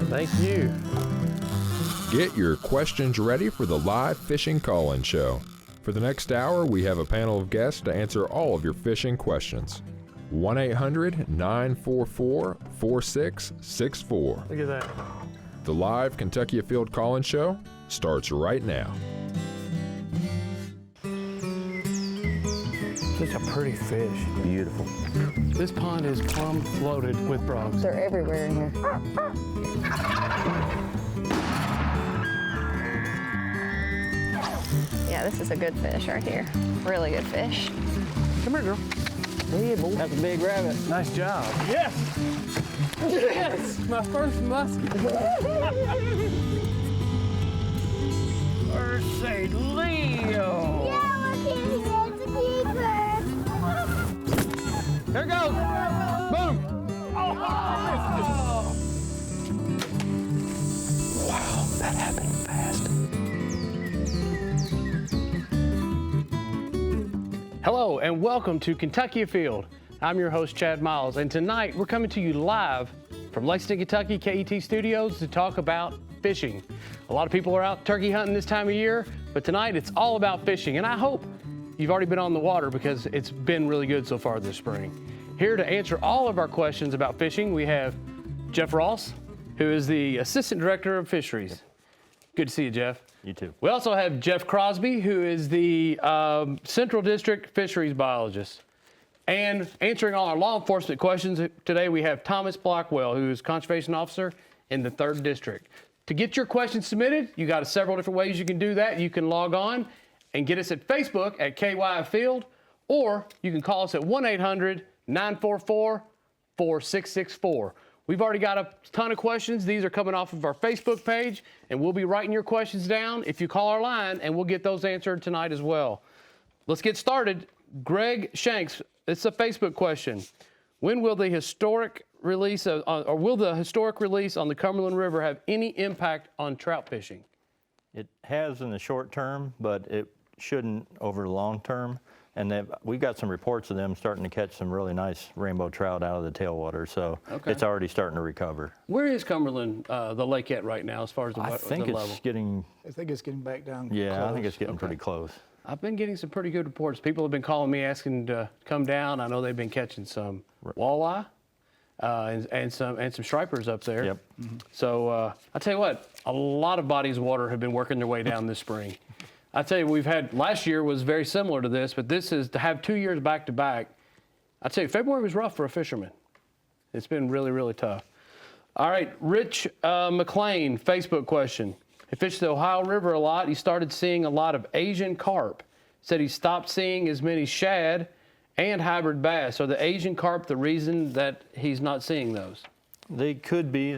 Thank you. Get your questions ready for the live fishing call-in show. For the next hour, we have a panel of guests to answer all of your fishing questions. 1-800-944-4664. Look at that. The live Kentucky Afield call-in show starts right now. Such a pretty fish. Beautiful. This pond is plumb loaded with frogs. They're everywhere in here. Yeah, this is a good fish right here. Really good fish. Come here, girl. Yeah, boy. That's a big rabbit. Nice job. Yes! Yes! My first muskie. Mercy Leo! Yeah, look at it. It's a keeper. Here it goes. Boom! Oh! Wow, that happened fast. Hello and welcome to Kentucky Afield. I'm your host, Chad Miles, and tonight we're coming to you live from Lexington, Kentucky, KET Studios to talk about fishing. A lot of people are out turkey hunting this time of year, but tonight it's all about fishing, and I hope you've already been on the water because it's been really good so far this spring. Here to answer all of our questions about fishing, we have Jeff Ross, who is the Assistant Director of Fisheries. Good to see you, Jeff. You too. We also have Jeff Crosby, who is the Central District Fisheries Biologist. And answering all our law enforcement questions today, we have Thomas Blackwell, who is Conservation Officer in the 3rd District. To get your questions submitted, you got several different ways you can do that. You can log on and get us at Facebook at KY Afield, or you can call us at 1-800-944-4664. We've already got a ton of questions. These are coming off of our Facebook page, and we'll be writing your questions down if you call our line, and we'll get those answered tonight as well. Let's get started. Greg Shanks, it's a Facebook question. When will the historic release on the Cumberland River have any impact on trout fishing? It has in the short term, but it shouldn't over the long term. And we've got some reports of them starting to catch some really nice rainbow trout out of the tailwater, so It's already starting to recover. Where is Cumberland, the lake at right now as far as the level? I think it's getting back down. Yeah, close. I think it's getting pretty close. I've been getting some pretty good reports. People have been calling me asking to come down. I know they've been catching some walleye and some stripers up there. Yep. Mm-hmm. So I tell you what, a lot of bodies of water have been working their way down this spring. I tell you, last year was very similar to this, but this is to have 2 years back to back. I tell you, February was rough for a fisherman. It's been really, really tough. All right, Rich McLean, Facebook question. He fished the Ohio River a lot. He started seeing a lot of Asian carp. Said he stopped seeing as many shad and hybrid bass. Are the Asian carp the reason that he's not seeing those? They could be,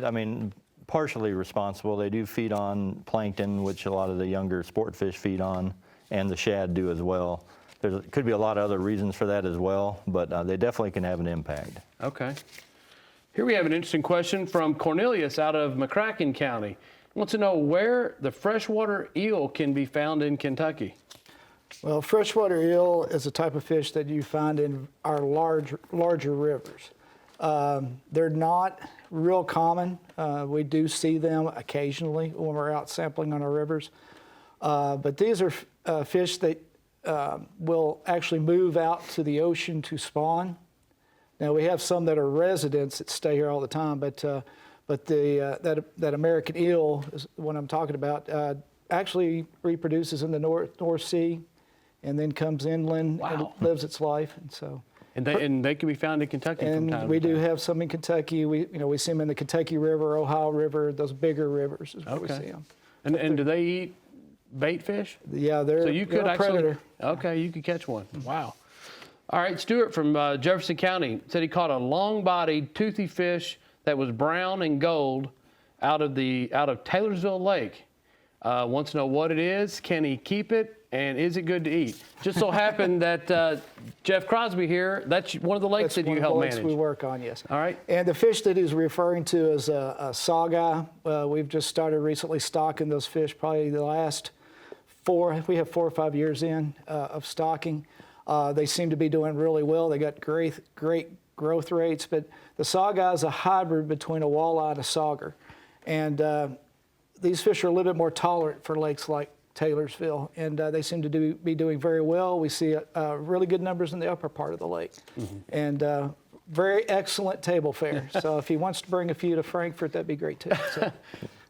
partially responsible. They do feed on plankton, which a lot of the younger sport fish feed on, and the shad do as well. There could be a lot of other reasons for that as well, but they definitely can have an impact. Okay. Here we have an interesting question from Cornelius out of McCracken County. He wants to know where the freshwater eel can be found in Kentucky. Well, freshwater eel is a type of fish that you find in our larger rivers. They're not real common. We do see them occasionally when we're out sampling on our rivers. But these are fish that will actually move out to the ocean to spawn. Now we have some that are residents that stay here all the time, but that American eel is what I'm talking about. Actually reproduces in the North Sea, and then comes inland and lives its life, and so. And they can be found in Kentucky from time to time. And we do have some in Kentucky. We see them in the Kentucky River, Ohio River, those bigger rivers is where we see them. And do they eat bait fish? Yeah, they're a predator. Okay, you could catch one. Wow. All right, Stuart from Jefferson County said he caught a long-bodied, toothy fish that was brown and gold out of Taylorsville Lake. Wants to know what it is, can he keep it, and is it good to eat? Just so happened that Jeff Crosby here, that's one of the lakes that you help manage. That's one of the lakes we work on, yes. All right. And the fish that he's referring to is a saugeye. We've just started recently stocking those fish, probably the last we have 4 or 5 years in of stocking. They seem to be doing really well. They got great growth rates, but the saugeye is a hybrid between a walleye and a sauger. And these fish are a little bit more tolerant for lakes like Taylorsville, and they seem to be doing very well. We see really good numbers in the upper part of the lake, and very excellent table fare. So if he wants to bring a few to Frankfort, that'd be great too. So.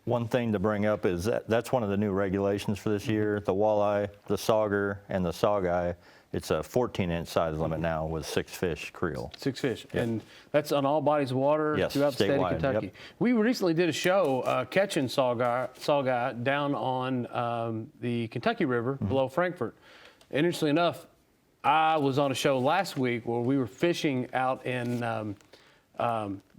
One thing to bring up is that's one of the new regulations for this year. The walleye, the sauger, and the saugeye, it's a 14-inch size limit now with 6 fish creel. 6 fish, and that's on all bodies of water throughout the state of Kentucky. Yep. We recently did a show catching saugeye down on the Kentucky River below Frankfort. And interestingly enough, I was on a show last week where we were fishing out in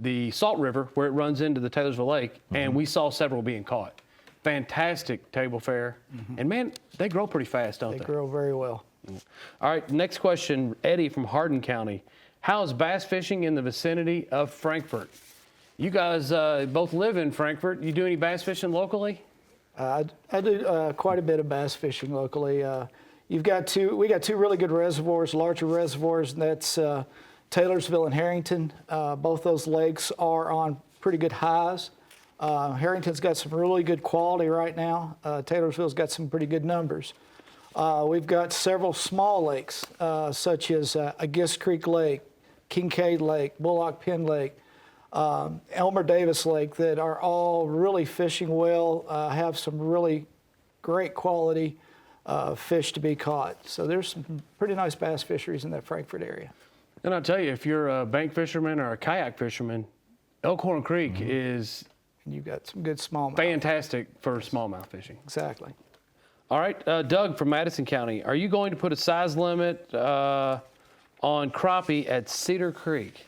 the Salt River where it runs into the Taylorsville Lake, and we saw several being caught. Fantastic table fare, and man, they grow pretty fast, don't they? They grow very well. All right, next question, Eddie from Hardin County. How is bass fishing in the vicinity of Frankfort? You guys both live in Frankfort. You do any bass fishing locally? I do quite a bit of bass fishing locally. We got two really good reservoirs, larger reservoirs, and that's Taylorsville and Harrington. Both those lakes are on pretty good highs. Harrington's got some really good quality right now. Taylorsville's got some pretty good numbers. We've got several small lakes, such as Agist Creek Lake, Kincaid Lake, Bullock Pen Lake, Elmer Davis Lake, that are all really fishing well, have some really great quality fish to be caught. So there's some pretty nice bass fisheries in that Frankfort area. And I'll tell you, if you're a bank fisherman or a kayak fisherman, Elkhorn Creek is And you've got some good smallmouth. fantastic for smallmouth fishing. Exactly. All right, Doug from Madison County, are you going to put a size limit on crappie at Cedar Creek?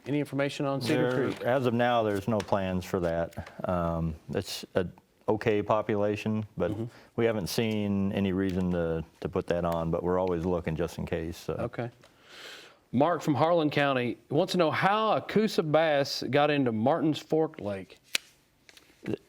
Any information on Cedar Creek? As of now, there's no plans for that. It's an okay population, but we haven't seen any reason to put that on, but we're always looking just in case. So. Okay. Mark from Harlan County wants to know how a Kusa bass got into Martin's Fork Lake.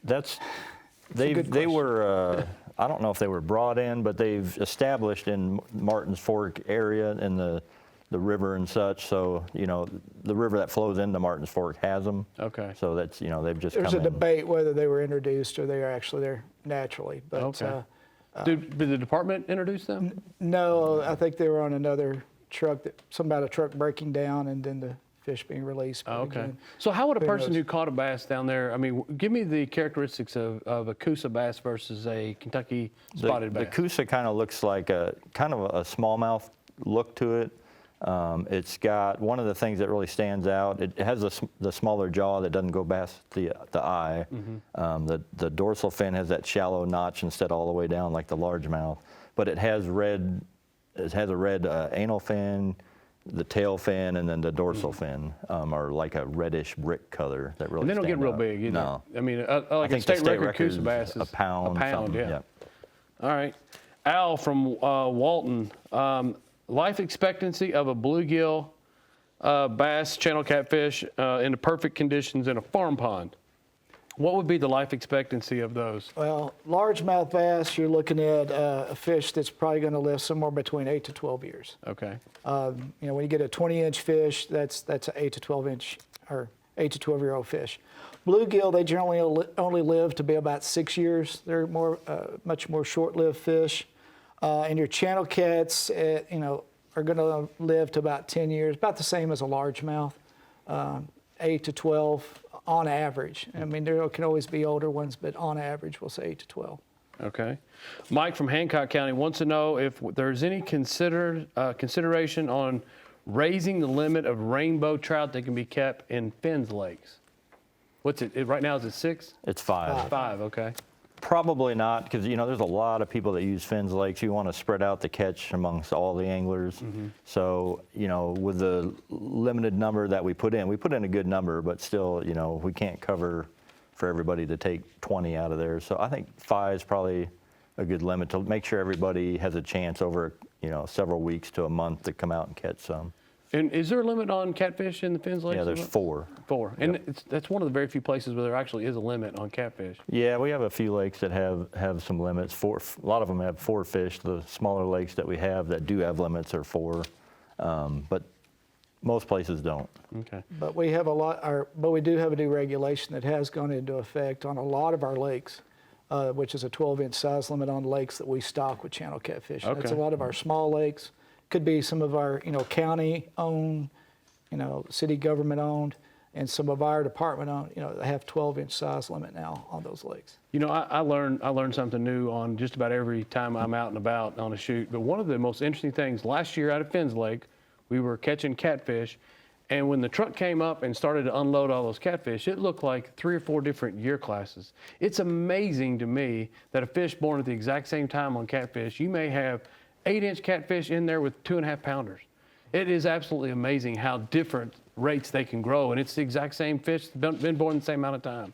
They were, I don't know if they were brought in, but they've established in Martin's Fork area in the river and such. So, you know, the river that flows into Martin's Fork has them. Okay. So that's, you know, they've just There's come a in. debate whether they were introduced or they are actually there naturally. But Okay. Did the department introduce them? no, I think they were on another truck, something about a truck breaking down and then the fish being released. But Okay. again, So how would a who person knows? who caught a bass down there, I mean, give me the characteristics of a Kusa bass versus a Kentucky spotted bass. The Kusa kind of looks like a smallmouth look to it. It's got one of the things that really stands out. It has the smaller jaw that doesn't go past the eye. The dorsal fin has that shallow notch instead all the way down like the largemouth. But it has a red anal fin, the tail fin, and then the dorsal fin are like a reddish brick color that really. And they don't get stand real out. big either. No. I mean, like I a think the state record record Kusa bass is a pound. A pound, something. yeah. All right. Al from Walton. Life expectancy of a bluegill bass, channel catfish in the perfect conditions in a farm pond. What would be the life expectancy of those? Well, largemouth bass, you're looking at a fish that's probably going to live somewhere between 8 to 12 years. Okay. You know, when you get a 20-inch fish, that's an 8 to 12-inch or 8 to 12-year-old fish. Bluegill, they generally only live to be about 6 years. They're much more short-lived fish. And your channel cats, you know, are going to live to about 10 years, about the same as a largemouth, 8 to 12 on average. I mean, there can always be older ones, but on average, we'll say 8 to 12. Okay. Mike from Hancock County wants to know if there's any consideration on raising the limit of rainbow trout that can be kept in Finn's lakes. What's it right now? Is it 6? It's 5. 5. Okay. Probably not, because you know there's a lot of people that use Finn's lakes. You want to spread out the catch amongst all the anglers. So you know, with the limited number that we put in a good number, but still, you know, we can't cover for everybody to take 20 out of there. So I think 5 is probably a good limit to make sure everybody has a chance over, you know, several weeks to a month to come out and catch some. And is there a limit on catfish in the Finn's lakes? Yeah, there's 4. 4. And that's one of the very few places where there actually is a limit on catfish. Yeah, we have a few lakes that have some limits. A lot of them have 4 fish. The smaller lakes that we have that do have limits are 4. But Most places don't. Okay. But we have but we do have a new regulation that has gone into effect on a lot of our lakes, which is a 12-inch size limit on lakes that we stock with channel catfish. Okay. That's a lot of our small lakes. Could be some of our, county-owned, city government-owned, and some of our department-owned. They have 12-inch size limit now on those lakes. I learned something new on just about every time I'm out and about on a shoot. But one of the most interesting things, last year out of Finns Lake, we were catching catfish, and when the truck came up and started to unload all those catfish, it looked like 3 or 4 different year classes. It's amazing to me that a fish born at the exact same time on catfish, you may have 8-inch catfish in there with 2.5 pounders. It is absolutely amazing how different rates they can grow, and it's the exact same fish been born the same amount of time.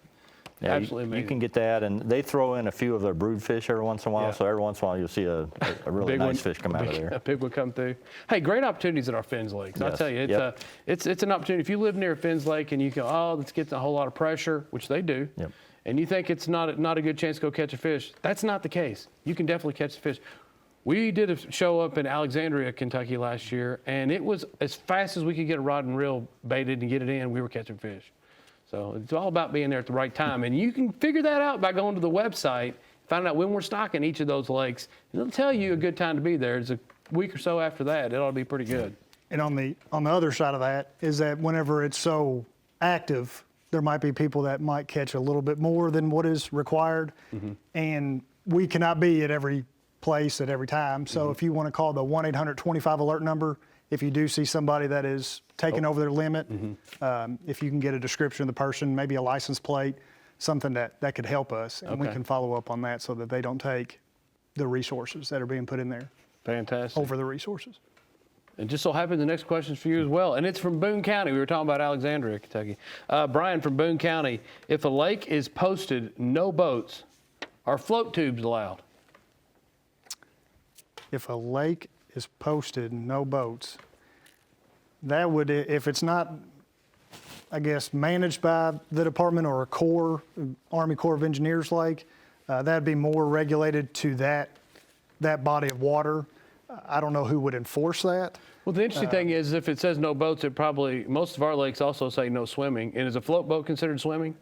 Yeah, Absolutely amazing. You can get that, and they throw in a few of their brood fish every once in a while. Yeah. So every once in a while, you'll see a really Big nice one, fish come out of a there. big one come through. Hey, great opportunities at our Finns Lakes. I'll Yes. tell you, Yep. it's an opportunity. If you live near a Finns Lake and you go, oh, let's get a whole lot of pressure, which they do, Yep. and you think it's not a good chance to go catch a fish, that's not the case. You can definitely catch the fish. We did a show up in Alexandria, Kentucky last year, and it was as fast as we could get a rod and reel baited and get it in, we were catching fish. So it's all about being there at the right time. And you can figure that out by going to the website, find out when we're stocking each of those lakes, and it'll tell you a good time to be there. It's a week or so after that. It ought to be pretty good. And on the other side of that is that whenever it's so active, there might be people that might catch a little bit more than what is required. And we cannot be at every place at every time. So if you want to call the 1-800-25 alert number, if you do see somebody that is taking over their limit, if you can get a description of the person, maybe a license plate, something that could help us, and we Okay. can follow up on that so that they don't take the resources that are being put in there Fantastic. over the resources. It just so happens the next question's for you as well. And it's from Boone County. We were talking about Alexandria, Kentucky. Brian from Boone County. If a lake is posted, no boats, are float tubes allowed? If a lake is posted, no boats, that would, if it's not, I guess, managed by the department or a Corps, Army Corps of Engineers lake, that'd be more regulated to that body of water. I don't know who would enforce that. Well, the interesting thing is if it says no boats, it probably, most of our lakes also say no swimming. And is a float boat considered swimming?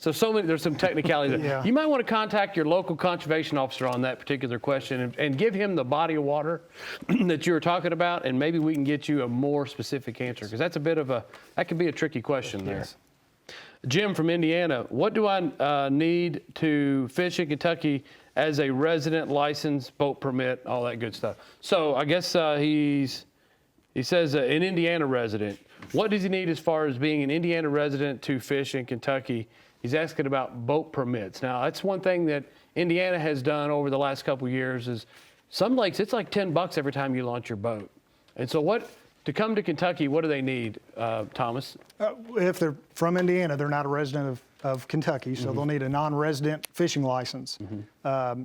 So many, there's some technicalities. Yeah. You might want to contact your local conservation officer on that particular question and give him the body of water that you were talking about, and maybe we can get you a more specific answer, because that's that could be a tricky question there. Yes. Jim from Indiana, what do I need to fish in Kentucky as a resident, license, boat permit, all that good stuff? So I guess he says an Indiana resident. What does he need as far as being an Indiana resident to fish in Kentucky? He's asking about boat permits. Now, that's one thing that Indiana has done over the last couple of years is some lakes, it's like $10 every time you launch your boat. And so to come to Kentucky, what do they need, Thomas? If they're from Indiana, they're not a resident of Kentucky, so they'll need a non-resident fishing license.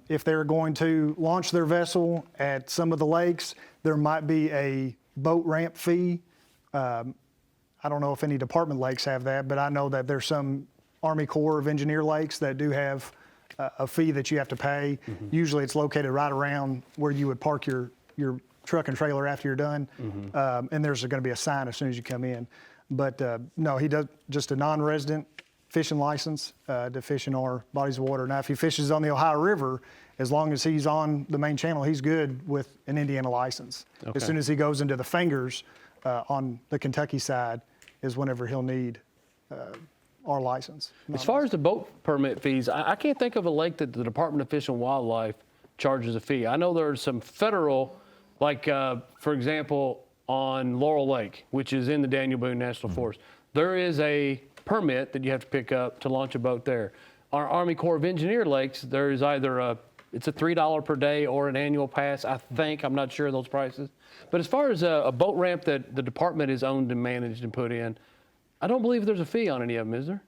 If they're going to launch their vessel at some of the lakes, there might be a boat ramp fee. I don't know if any department lakes have that, but I know that there's some Army Corps of Engineer lakes that do have a fee that you have to pay. Usually it's located right around where you would park your truck and trailer after you're done. And there's going to be a sign as soon as you come in. But no, he does just a non-resident fishing license to fish in our bodies of water. Now, if he fishes on the Ohio River, as long as he's on the main channel, he's good with an Indiana license. Okay. As soon as he goes into the fingers on the Kentucky side is whenever he'll need our license. As far as the boat permit fees, I can't think of a lake that the Department of Fish and Wildlife charges a fee. I know there's some federal, like for example, on Laurel Lake, which is in the Daniel Boone National Forest, there is a permit that you have to pick up to launch a boat there. Our Army Corps of Engineer lakes, there is either it's a $3 per day or an annual pass, I think. I'm not sure of those prices. But as far as a boat ramp that the department is owned and managed and put in, I don't believe there's a fee on any of them, is there?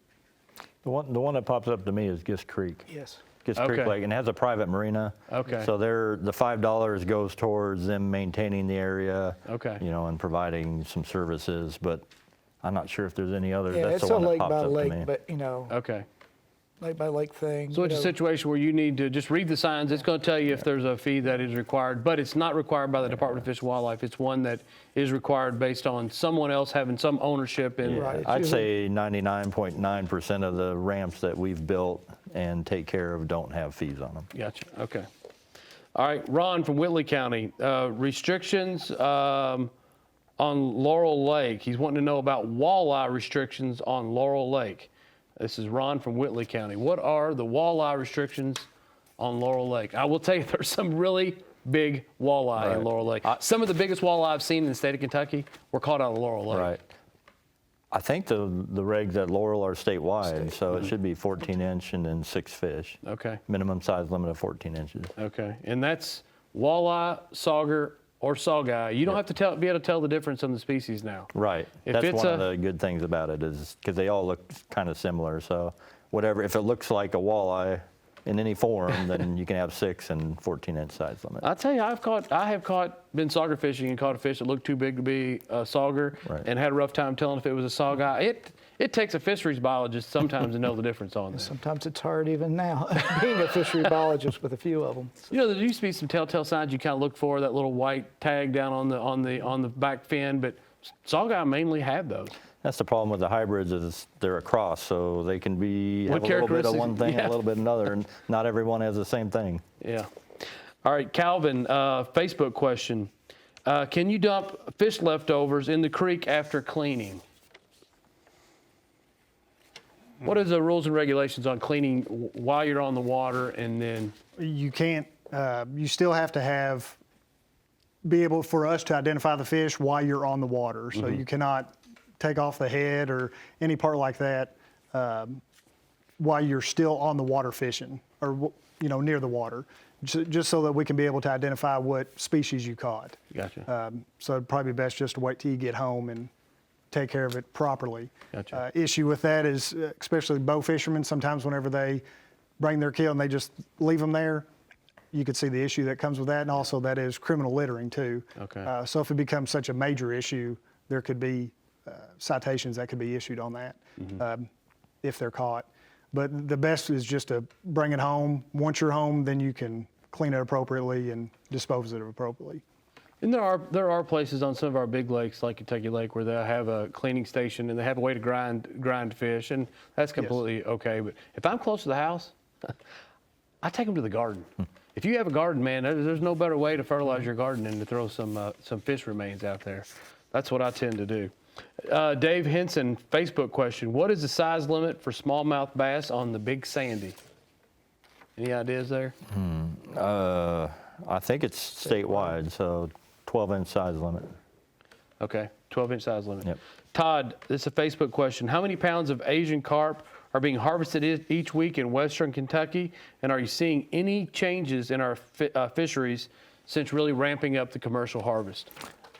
The one that pops up to me is Gist Creek. Yes. Gist Creek Okay. Lake, and it has a private marina. Okay. So the $5 goes towards them maintaining the area. Okay. And providing some services, but I'm not sure if there's any other. Yeah, That's it's the a one that lake pops by up to lake, me. but Okay. lake by lake thing. So it's a situation where you need to just read the signs. It's going to tell you if there's a fee that is required, but it's not required by the Department of Fish and Wildlife. It's one that is required based on someone else having some ownership in. Right. I'd say 99.9% of the ramps that we've built and take care of don't have fees on them. Gotcha. Okay. All right, Ron from Whitley County. Restrictions on Laurel Lake. He's wanting to know about walleye restrictions on Laurel Lake. This is Ron from Whitley County. What are the walleye restrictions on Laurel Lake? I will tell you, there's some really big walleye in Laurel Lake. Some of the biggest walleye I've seen in the state of Kentucky were caught out of Laurel Lake. Right. I think the regs at Laurel are statewide, so it should be 14-inch and then 6 fish. Okay. Minimum size limit of 14 inches. Okay. And that's walleye, sauger, or sawguy. You don't have to be able to tell the difference in the species now. Right. If That's it's one of the good things about it is because they all look kind of similar. So whatever, if it looks like a walleye in any form, then you can have 6 and 14-inch size limit. I tell you, been sauger fishing and caught a fish that looked too big to be a sauger, and had a rough time telling if it was a sawguy. It takes a fisheries biologist sometimes to know the difference on that. Sometimes it's hard even now, being a fishery biologist with a few of them. You know, there used to be some telltale signs you kind of look for, that little white tag down on the back fin, but sawguy mainly have those. That's the problem with the hybrids is they're a cross, so they can be have What a little bit of characteristics- one thing and yeah. a little bit of another, and not everyone has the same thing. Yeah. All right, Calvin, Facebook question. Can you dump fish leftovers in the creek after cleaning? What is the rules and regulations on cleaning while you're on the water and then? You can't, you still have to be able for us to identify the fish while you're on the water. So you cannot take off the head or any part like that while you're still on the water fishing or, near the water, just so that we can be able to identify what species you caught. Gotcha. So it'd probably be best just to wait till you get home and take care of it properly. Gotcha. Issue with that is, especially bow fishermen, sometimes whenever they bring their kill and they just leave them there, you could see the issue that comes with that, and also that is criminal littering too. Okay. So if it becomes such a major issue, there could be citations that could be issued on that if they're caught. But the best is just to bring it home. Once you're home, then you can clean it appropriately and dispose of it appropriately. And there are places on some of our big lakes, like Kentucky Lake, where they have a cleaning station and they have a way to grind fish, and that's completely okay. But if I'm close to the house, I take them to the garden. If you have a garden, man, there's no better way to fertilize your garden than to throw some fish remains out there. That's what I tend to do. Dave Henson, Facebook question: what is the size limit for smallmouth bass on the Big Sandy? Any ideas there? I think it's statewide, so 12-inch size limit. Okay, 12-inch size limit. Yep. Todd, this is a Facebook question. How many pounds of Asian carp are being harvested each week in western Kentucky? And are you seeing any changes in our fisheries since really ramping up the commercial harvest?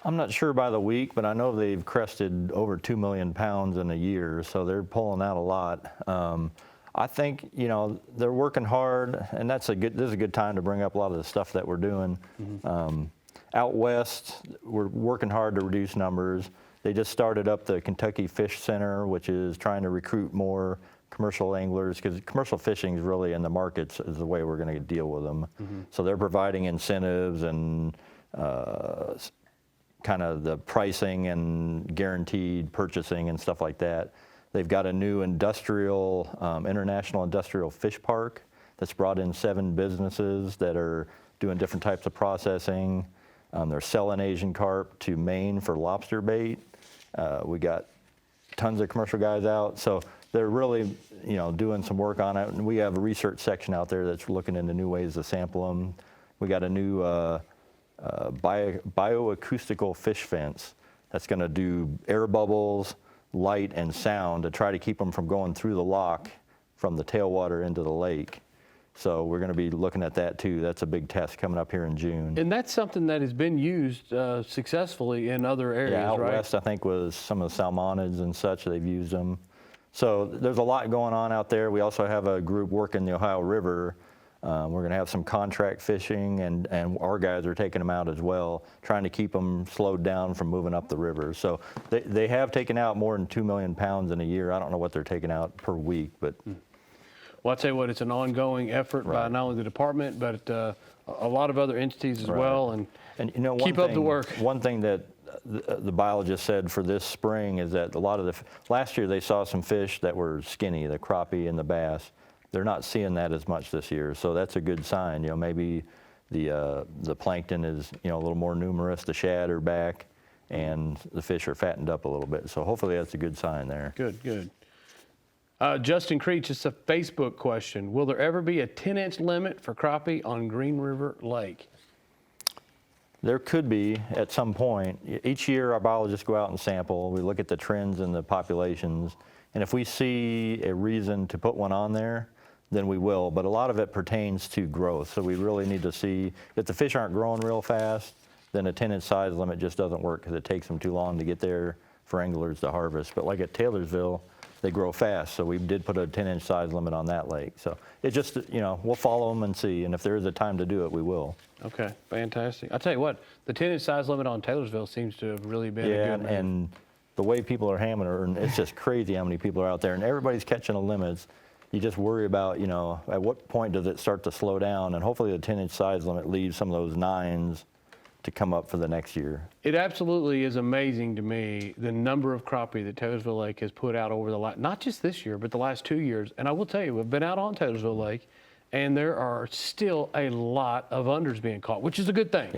I'm not sure by the week, but I know they've crested over 2 million pounds in a year, so they're pulling out a lot. I think, they're working hard, and this is a good time to bring up a lot of the stuff that we're doing. Out west, we're working hard to reduce numbers. They just started up the Kentucky Fish Center, which is trying to recruit more commercial anglers, because commercial fishing is really in the markets is the way we're going to deal with them. So they're providing incentives and kind of the pricing and guaranteed purchasing and stuff like that. They've got a new international industrial fish park that's brought in 7 businesses that are doing different types of processing. They're selling Asian carp to Maine for lobster bait. We got tons of commercial guys out. So they're really, doing some work on it. And we have a research section out there that's looking into new ways to sample them. We got a new bioacoustical fish fence that's going to do air bubbles, light, and sound to try to keep them from going through the lock from the tailwater into the lake. So we're going to be looking at that too. That's a big test coming up here in June. And that's something that has been used successfully in other areas, Yeah, out right? west, I think, was some of the salmonids and such, they've used them. So there's a lot going on out there. We also have a group working the Ohio River. We're going to have some contract fishing, and our guys are taking them out as well, trying to keep them slowed down from moving up the river. So they have taken out more than 2 million pounds in a year. I don't know what they're taking out per week, but... Well, I'll tell you what, it's an ongoing effort by Right. not only the department, but a lot of other entities as well. And you know, keep up the work. One thing that the biologist said for this spring is that a lot of last year they saw some fish that were skinny, the crappie and the bass. They're not seeing that as much this year, so that's a good sign. You know, maybe the plankton is, you know, a little more numerous, the shad are back, and the fish are fattened up a little bit. So hopefully that's a good sign there. good, good. Justin Creech, it's a Facebook question. Will there ever be a 10-inch limit for crappie on Green River Lake? There could be at some point. Each year our biologists go out and sample. We look at the trends in the populations. And if we see a reason to put one on there, then we will. But a lot of it pertains to growth. So we really need to see if the fish aren't growing real fast, then a 10-inch size limit just doesn't work because it takes them too long to get there for anglers to harvest. But like at Taylorsville, they grow fast. So we did put a 10-inch size limit on that lake. So it just, you know, we'll follow them and see. And if there is a time to do it, we will. Okay, fantastic. I'll tell you what, the 10-inch size limit on Taylorsville seems to have really been a Yeah, good move. and the way people are hammering, it's just crazy how many people are out there. And everybody's catching the limits. You just worry about, you know, at what point does it start to slow down? And hopefully the 10-inch size limit leaves some of those 9s to come up for the next year. It absolutely is amazing to me the number of crappie that Taylorsville Lake has put out over the last, not just this year, but the last 2 years. And I will tell you, we've been out on Taylorsville Lake, and there are still a lot of unders being caught, which is a good thing.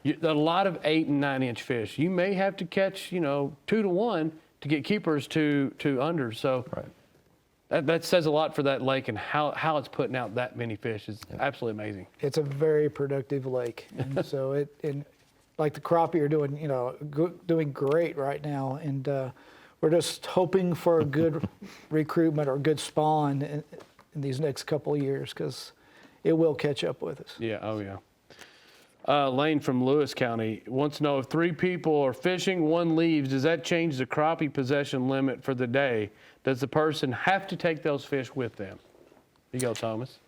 Yep. A lot of 8 and 9-inch fish. You may have to catch, you know, 2 to 1 to get keepers to unders. So Right. that says a lot for that lake and how it's putting out that many fish. It's absolutely amazing. It's a very productive lake, and so like the crappie are doing, you know, doing great right now, and we're just hoping for a good recruitment or good spawn in these next couple of years because it will catch up with us. Yeah, oh yeah. Lane from Lewis County wants to know if 3 people are fishing, 1 leaves, does that change the crappie possession limit for the day? Does the person have to take those fish with them? You go, Thomas.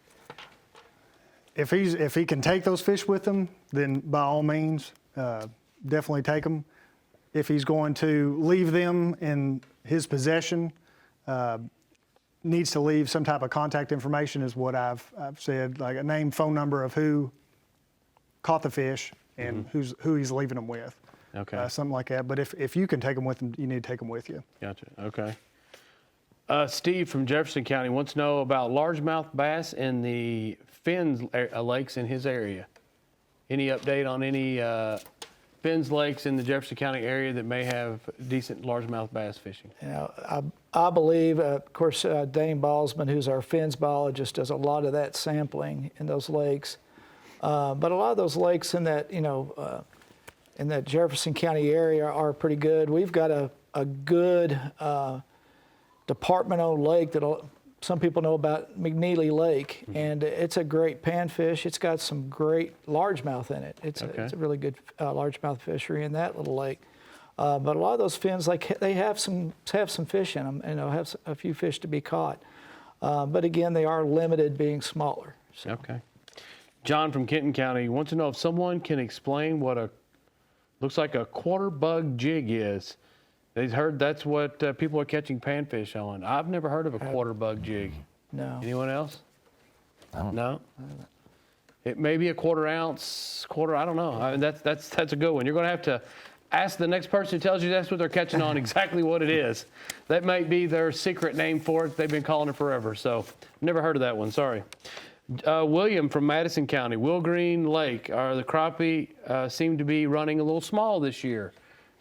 If he can take those fish with him, then by all means, definitely take them. If he's going to leave them in his possession, needs to leave some type of contact information is what I've said, like a name, phone number of who caught the fish and who he's leaving them with. Okay. Something like that. But if you can take them with them, you need to take them with you. Gotcha. Okay. Steve from Jefferson County wants to know about largemouth bass in the Fins lakes in his area. Any update on any Fins lakes in the Jefferson County area that may have decent largemouth bass fishing? You know, I believe, of course, Dane Balsman, who's our fins biologist, does a lot of that sampling in those lakes. But a lot of those lakes in that, you know, in that Jefferson County area are pretty good. We've got a good department-owned lake that some people know about, McNeely Lake, and it's a great panfish. It's got some great largemouth in it. It's a really good largemouth fishery in that little lake. But a lot of those fins, like they have some fish in them, and they'll have a few fish to be caught. But again, they are limited, being smaller. So. Okay. John from Kenton County wants to know if someone can explain what looks like a quarter bug jig is. They've heard that's what people are catching panfish on. I've never heard of a quarter bug jig. No. Anyone else? I don't No. It may be a quarter ounce, I don't know. I mean, that's a good one. You're going to have to ask the next person who tells you that's what they're catching on exactly what it is. That might be their secret name for it. They've been calling it forever. So never heard of that one. Sorry. William from Madison County, Will Green Lake. The crappie seem to be running a little small this year.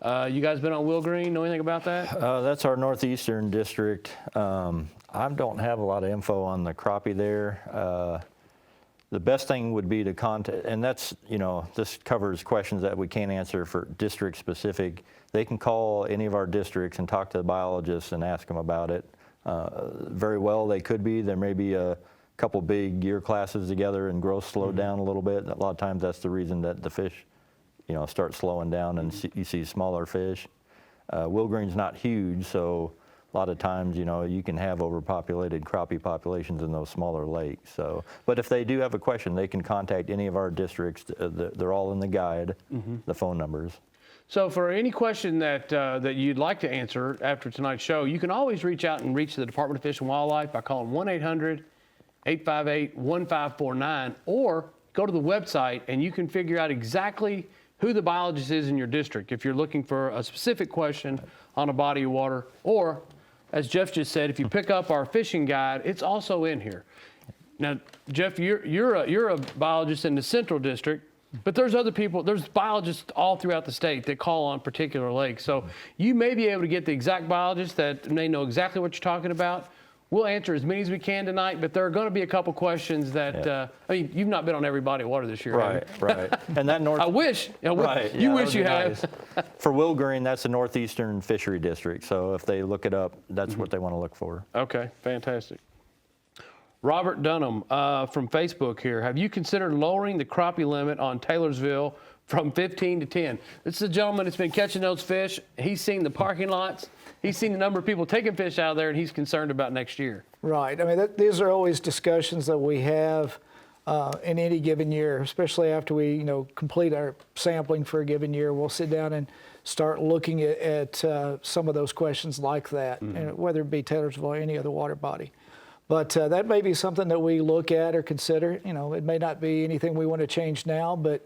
You guys been on Will Green? Know anything about that? That's our northeastern district. I don't have a lot of info on the crappie there. The best thing would be to contact, and that's, you know, this covers questions that we can't answer for district specific. They can call any of our districts and talk to the biologists and ask them about it. Very well, they could be. There may be a couple big year classes together and growth slowed down a little bit. A lot of times that's the reason that the fish, you know, start slowing down and you see smaller fish. Will Green's not huge, so a lot of times, you know, you can have overpopulated crappie populations in those smaller lakes. So, but if they do have a question, they can contact any of our districts. They're all in the guide, the phone numbers. So for any question that you'd like to answer after tonight's show, you can always reach out and reach the Department of Fish and Wildlife by calling 858-1549, or go to the website and you can figure out exactly who the biologist is in your district if you're looking for a specific question on a body of water. Or, as Jeff just said, if you pick up our fishing guide, it's also in here. Now, Jeff, you're a biologist in the Central District, but there's other people, there's biologists all throughout the state that call on particular lakes. So you may be able to get the exact biologist that may know exactly what you're talking about. We'll answer as many as we can tonight, but there are going to be a couple questions that, I mean, you've not been on every body of water this year, have you? Right. And that north. I wish. Right. You yeah, wish you had. nice. For Wilgreen, that's the Northeastern Fishery District. So if they look it up, that's what they want to look for. Okay, fantastic. Robert Dunham from Facebook here. Have you considered lowering the crappie limit on Taylorsville from 15 to 10? This is a gentleman that's been catching those fish. He's seen the parking lots. He's seen the number of people taking fish out of there, and he's concerned about next year. Right. I mean, these are always discussions that we have in any given year, especially after we, complete our sampling for a given year. We'll sit down and start looking at some of those questions like that, and whether it be Taylorsville or any other water body. But that may be something that we look at or consider. It may not be anything we want to change now, but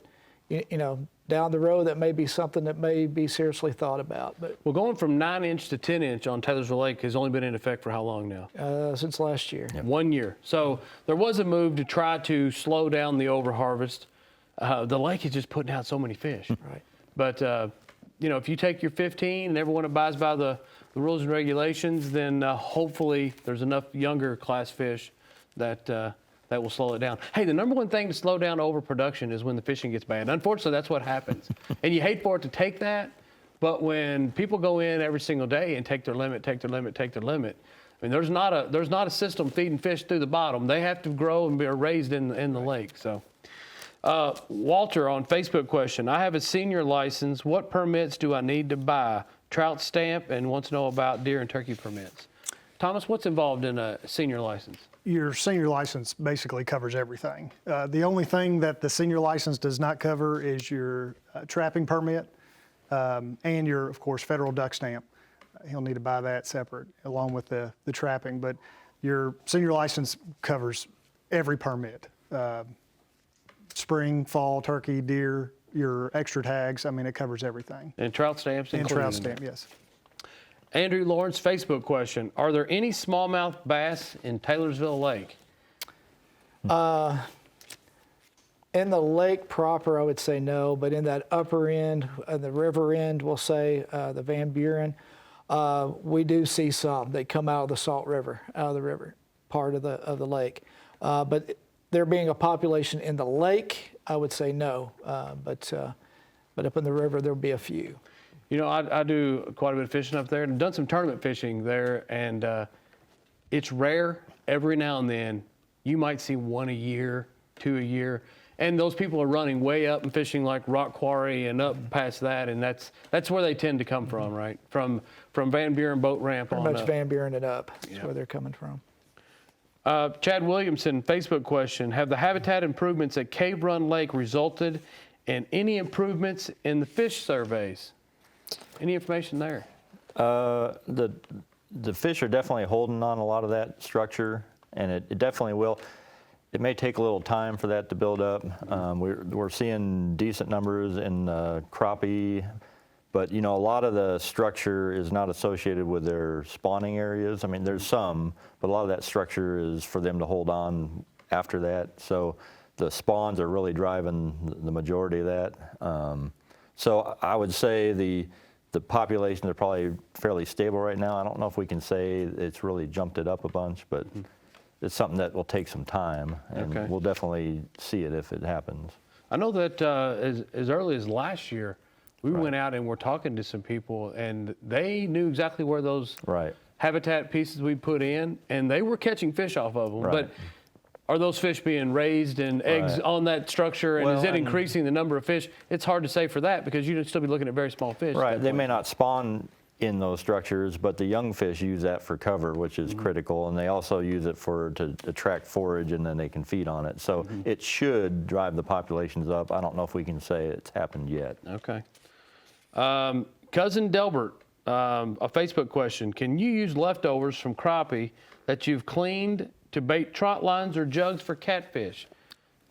down the road, that may be something that may be seriously thought about. But well, going from 9-inch to 10-inch on Taylorsville Lake has only been in effect for how long now? Since last year. 1 year. So there was a move to try to slow down the overharvest. The lake is just putting out so many fish. Right. But if you take your 15 and everyone abides by the rules and regulations, then hopefully there's enough younger class fish that will slow it down. Hey, the number one thing to slow down overproduction is when the fishing gets bad. Unfortunately, that's what happens. And you hate for it to take that, but when people go in every single day and take their limit, I mean, there's not a system feeding fish through the bottom. They have to grow and be raised in the lake. So, Walter on Facebook question, I have a senior license. What permits do I need to buy? Trout stamp, and wants to know about deer and turkey permits. Thomas, what's involved in a senior license? Your senior license basically covers everything. The only thing that the senior license does not cover is your trapping permit and your, of course, federal duck stamp. He'll need to buy that separate along with the trapping, but your senior license covers every permit. Spring, fall, turkey, deer, your extra tags, I mean, it covers everything. And trout stamps And included trout in there. stamp, yes. Andrew Lawrence, Facebook question. Are there any smallmouth bass in Taylorsville Lake? In the lake proper, I would say no, but in that upper end, the river end, we'll say, the Van Buren, we do see some. They come out of the Salt River, out of the river part of the lake. But there being a population in the lake, I would say no. But up in the river, there'll be a few. I do quite a bit of fishing up there and done some tournament fishing there, and it's rare. Every now and then, you might see 1 a year, 2 a year, and those people are running way up and fishing like Rock Quarry and up past that, and that's where they tend to come from, right? From Van Buren Boat Ramp on up. Pretty much Van Buren and up is where they're coming from. Chad Williamson, Facebook question. Have the habitat improvements at Cave Run Lake resulted in any improvements in the fish surveys? Any information there? The fish are definitely holding on a lot of that structure, and it definitely will. It may take a little time for that to build up. We're seeing decent numbers in crappie, but a lot of the structure is not associated with their spawning areas. I mean, there's some, but a lot of that structure is for them to hold on after that. So the spawns are really driving the majority of that. So I would say the populations are probably fairly stable right now. I don't know if we can say it's really jumped it up a bunch, but it's something that will take some time, and we'll definitely see it if it happens. I know that as early as last year, we went out and were talking to some people, and they knew exactly where those habitat pieces we put in, and they were catching fish off of them. But are those fish being raised and eggs on that structure, and is it increasing the number of fish? It's hard to say for that because you'd still be looking at very small fish. Right, they may not spawn in those structures, but the young fish use that for cover, which is critical, and they also use it to attract forage, and then they can feed on it. So it should drive the populations up. I don't know if we can say it's happened yet. Okay. Cousin Delbert, a Facebook question. Can you use leftovers from crappie that you've cleaned to bait trot lines or jugs for catfish?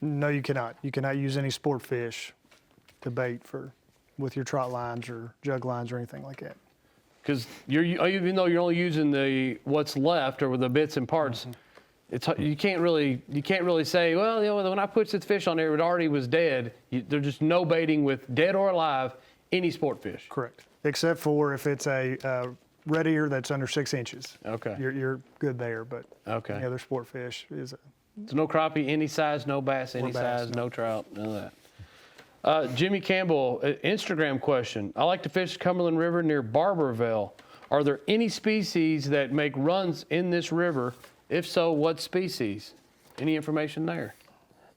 No, you cannot. You cannot use any sport fish to bait with your trot lines or jug lines or anything like that. Because even though you're only using what's left or the bits and parts, you can't really say, well, when I put this fish on there, it already was dead. There's just no baiting with dead or alive any sport fish. Correct. Except for if it's a red ear that's under 6 inches. Okay. You're good there, but Okay. any other sport fish is So no crappie, any size, no bass, any bass, size, no trout, none of that. Jimmy Campbell, Instagram question. I like to fish Cumberland River near Barberville. Are there any species that make runs in this river? If so, what species? Any information there?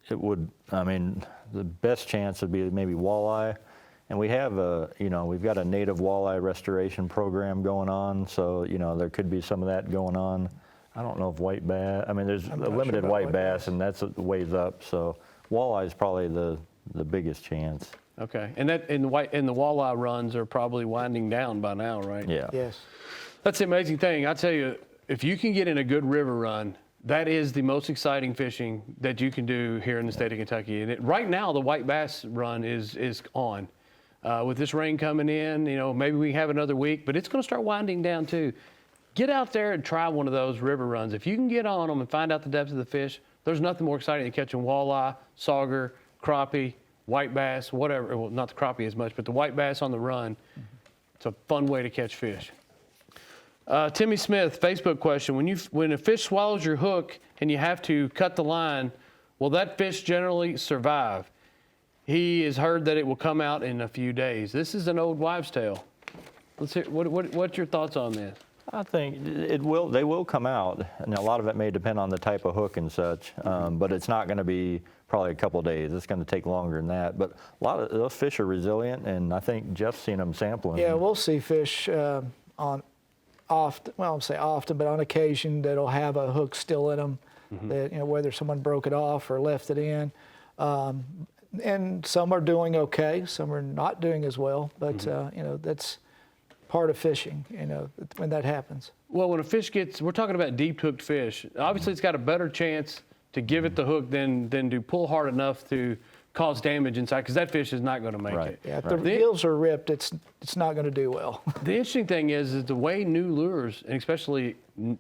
It would, the best chance would be maybe walleye. And we have we've got a native walleye restoration program going on. So, there could be some of that going on. I don't know if white bass, there's a limited white bass and that's a ways up. So walleye is probably the biggest chance. Okay, and the walleye runs are probably winding down by now, right? Yeah. Yes. That's the amazing thing. I tell you, if you can get in a good river run, that is the most exciting fishing that you can do here in the state of Kentucky. And right now, the white bass run is on. With this rain coming in, maybe we have another week, but it's going to start winding down too. Get out there and try one of those river runs. If you can get on them and find out the depth of the fish, there's nothing more exciting than catching walleye, sauger, crappie, white bass, whatever. Well, not the crappie as much, but the white bass on the run. It's a fun way to catch fish. Timmy Smith, Facebook question. When a fish swallows your hook and you have to cut the line, will that fish generally survive? He has heard that it will come out in a few days. This is an old wives' tale. Let's hear, what's your thoughts on this? I think they will come out, and a lot of it may depend on the type of hook and such, but it's not going to be probably a couple days. It's going to take longer than that. But a lot of those fish are resilient, and I think Jeff's seen them sampling. Yeah, we'll see fish on often, well, I'll say often, but on occasion that'll have a hook still in them, that, whether someone broke it off or left it in. And some are doing okay, some are not doing as well, but that's part of fishing, when that happens. Well, when a fish we're talking about deep hooked fish, obviously it's got a better chance to give it the hook than to pull hard enough to cause damage inside, because that fish is not going to make it. Yeah, if the gills are ripped, it's not going to do well. The interesting thing is the way new lures, and especially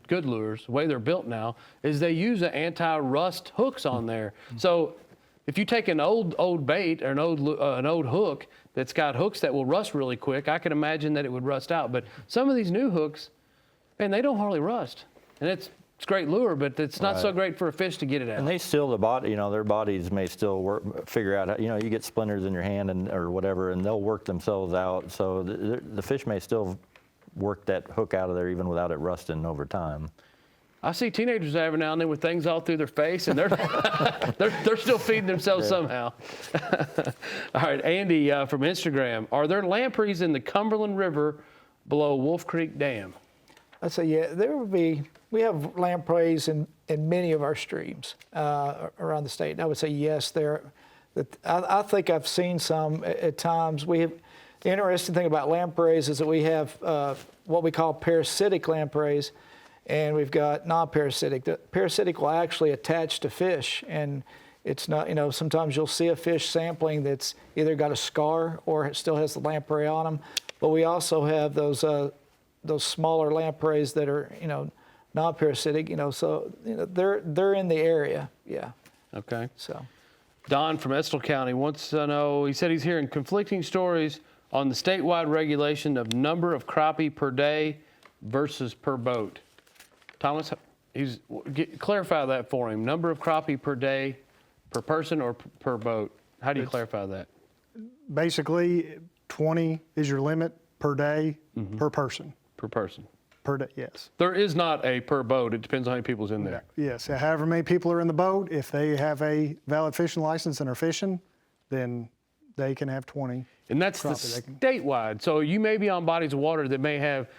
good lures, the way they're built now, is they use an anti-rust hooks on there. So if you take an old bait or an old hook that's got hooks that will rust really quick, I can imagine that it would rust out. But some of these new hooks, man, they don't hardly rust, and it's a great lure, but it's not so great for a fish to get it out. And they still, their bodies may still figure out, you get splinters in your hand or whatever, and they'll work themselves out. So the fish may still work that hook out of there even without it rusting over time. I see teenagers every now and then with things all through their face, and they're they're still feeding themselves somehow. All right, Andy from Instagram. Are there lampreys in the Cumberland River below Wolf Creek Dam? I'd say, yeah, there would be. We have lampreys in many of our streams around the state. And I would say, yes, there. I think I've seen some at times. The interesting thing about lampreys is that we have what we call parasitic lampreys, and we've got non-parasitic. The parasitic will actually attach to fish, and it's not, sometimes you'll see a fish sampling that's either got a scar or it still has the lamprey on them. But we also have those smaller lampreys that are, non-parasitic, so they're in the area, yeah. Okay. So, Don from Estill County wants to know. He said he's hearing conflicting stories on the statewide regulation of number of crappie per day versus per boat. Thomas, clarify that for him. Number of crappie per day, per person, or per boat? How do you clarify that? Basically, 20 is your limit per day, per person. Per person. Per day, yes. There is not a per boat. It depends on how many people's in there. Yes, however many people are in the boat, if they have a valid fishing license and are fishing, then they can have 20. And that's the statewide. So you may be on bodies of water that may have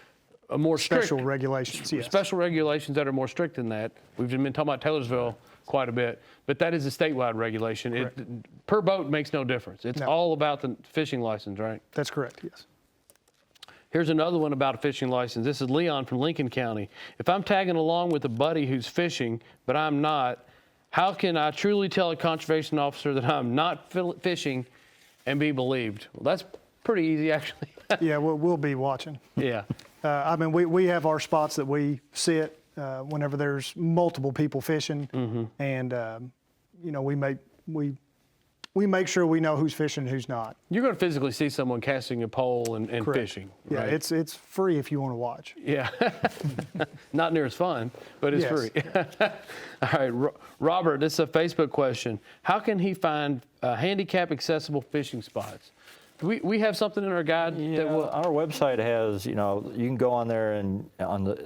a more strict Special regulations, yes. Special regulations that are more strict than that. We've been talking about Taylorsville quite a bit, but that is a statewide regulation. Per boat makes no difference. It's all about the fishing license, right? That's correct, yes. Here's another one about a fishing license. This is Leon from Lincoln County. If I'm tagging along with a buddy who's fishing, but I'm not, how can I truly tell a conservation officer that I'm not fishing and be believed? Well, that's pretty easy, actually. Yeah, we'll be watching. Yeah. I mean, we have our spots that we sit whenever there's multiple people fishing, and you know, we make sure we know who's fishing and who's not. You're going to physically see someone casting a pole and Correct. fishing. Yeah, right? it's free if you want to watch. Yeah. Not near as fun, but it's Yes. free. All right, Robert, this is a Facebook question. How can he find handicap accessible fishing spots? We have something in our guide Yeah, that will. our website has, you know, you can go on there and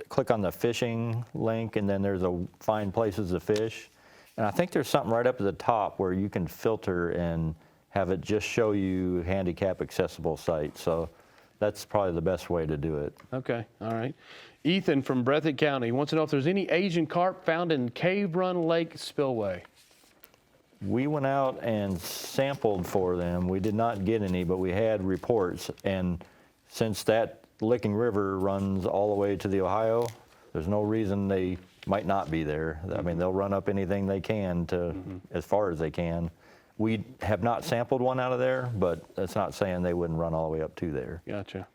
click on the fishing link, and then there's a find places to fish. And I think there's something right up at the top where you can filter and have it just show you handicap accessible sites. So that's probably the best way to do it. Okay, all right. Ethan from Breathitt County wants to know if there's any Asian carp found in Cave Run Lake Spillway. We went out and sampled for them. We did not get any, but we had reports. And since that Licking River runs all the way to the Ohio, there's no reason they might not be there. I mean, they'll run up anything they can to as far as they can. We have not sampled one out of there, but that's not saying they wouldn't run all the way up to there. Gotcha.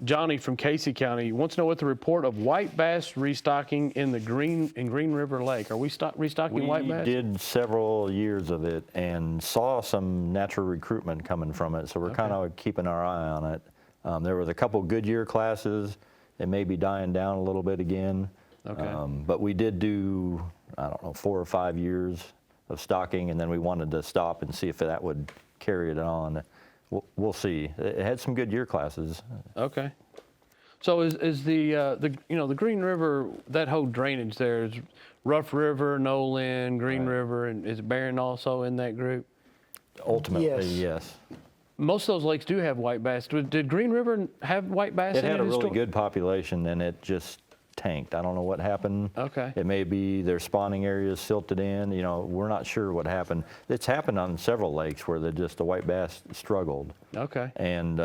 Johnny from Casey County wants to know what the report of white bass restocking in Green River Lake. Are we restocking white bass? We did several years of it and saw some natural recruitment coming from it, so we're kind of keeping our eye on it. There was a couple good year classes. It may be dying down a little bit again. Okay. But we did do, I don't know, 4 or 5 years of stocking, and then we wanted to stop and see if that would carry it on. We'll see. It had some good year classes. Okay. So is the Green River, that whole drainage there is Rough River, Nolan, Green River, and is Barron also in that group? Ultimately, yes. Most of those lakes do have white bass. Did Green River have white bass It in had a really historically? good population, and it just tanked. I don't know what happened. Okay. It may be their spawning areas silted in. You know, we're not sure what happened. It's happened on several lakes where the white bass struggled. Okay. And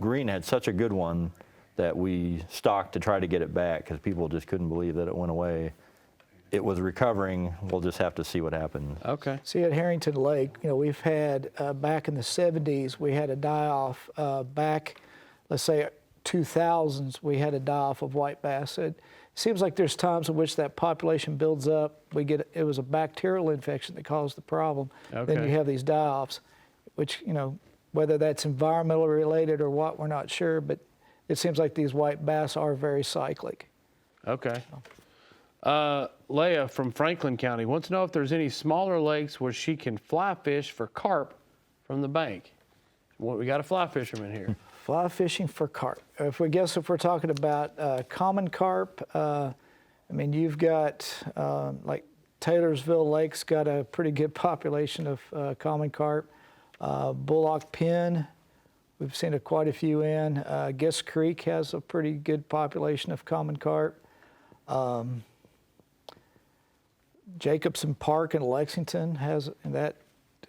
Green had such a good one that we stocked to try to get it back because people just couldn't believe that it went away. It was recovering. We'll just have to see what happens. Okay. See, at Harrington Lake, you know, we've had, back in the 70s, we had a die-off. Back, let's say, 2000s, we had a die-off of white bass. It seems like there's times in which that population builds up. It was a bacterial infection that caused the problem. Then Okay. you have these die-offs, which, you know, whether that's environmental related or what, we're not sure, but it seems like these white bass are very cyclic. Okay. Leah from Franklin County wants to know if there's any smaller lakes where she can fly fish for carp from the bank. Well, we got a fly fisherman here. Fly fishing for carp. If we're talking about common carp, I mean, you've got like Taylorsville Lake's got a pretty good population of common carp. Bullock Pen, we've seen quite a few in. Guess Creek has a pretty good population of common carp. Jacobson Park in Lexington has, and that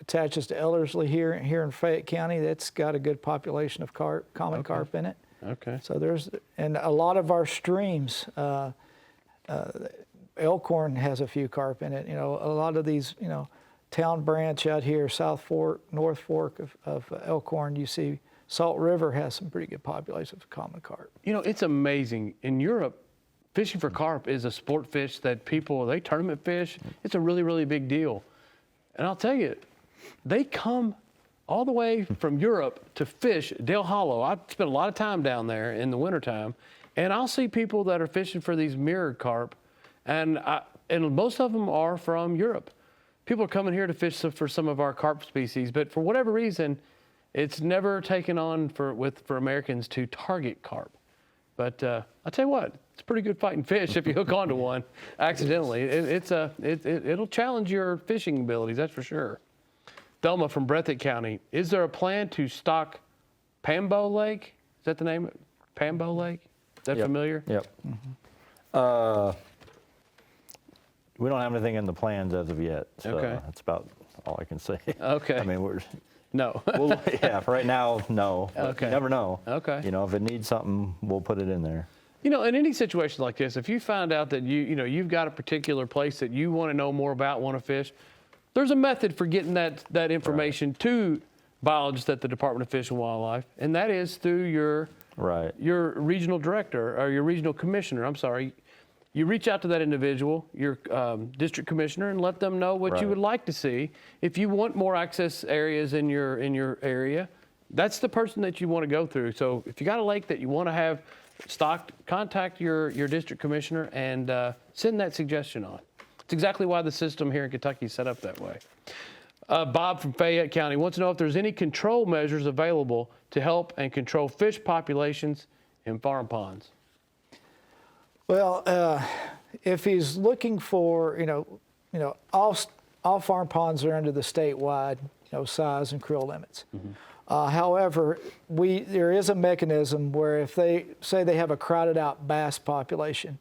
attaches to Ellerslie here in Fayette County. That's got a good population of common carp in it. Okay. So and a lot of our streams, Elkhorn has a few carp in it. You know, a lot of these, you know, Town Branch out here, South Fork, North Fork of Elkhorn, you see Salt River has some pretty good populations of common carp. You know, it's amazing. In Europe, fishing for carp is a sport fish that they tournament fish. It's a really, really big deal. And I'll tell you, they come all the way from Europe to fish Dale Hollow. I spent a lot of time down there in the wintertime, and I'll see people that are fishing for these mirrored carp, and most of them are from Europe. People are coming here to fish for some of our carp species, but for whatever reason, it's never taken on for Americans to target carp. But I'll tell you what, it's a pretty good fighting fish if you hook onto one accidentally. It'll challenge your fishing abilities, that's for sure. Thelma from Breathitt County, is there a plan to stock Pambo Lake? Is that the name? Pambo Lake? Is that familiar? Yep. We don't have anything in the plans as of yet, so Okay. that's about all I can say. Okay. I mean, No. Well, yeah, right now, no. But Okay. You never know. Okay. You know, if it needs something, we'll put it in there. You know, in any situation like this, if you find out that you've got a particular place that you want to know more about, want to fish, there's a method for getting that information to biologists at the Department of Fish and Wildlife, and that is through your regional director or your regional commissioner. I'm sorry. You reach out to that individual, your district commissioner, and let them know what you would like to see. If you want more access areas in your area, that's the person that you want to go through. So if you got a lake that you want to have stocked, contact your district commissioner and send that suggestion on. It's exactly why the system here in Kentucky is set up that way. Bob from Fayette County wants to know if there's any control measures available to help and control fish populations in farm ponds. Well, if he's looking for, all farm ponds are under the statewide, size and creel limits. However, there is a mechanism where if they say they have a crowded out bass population,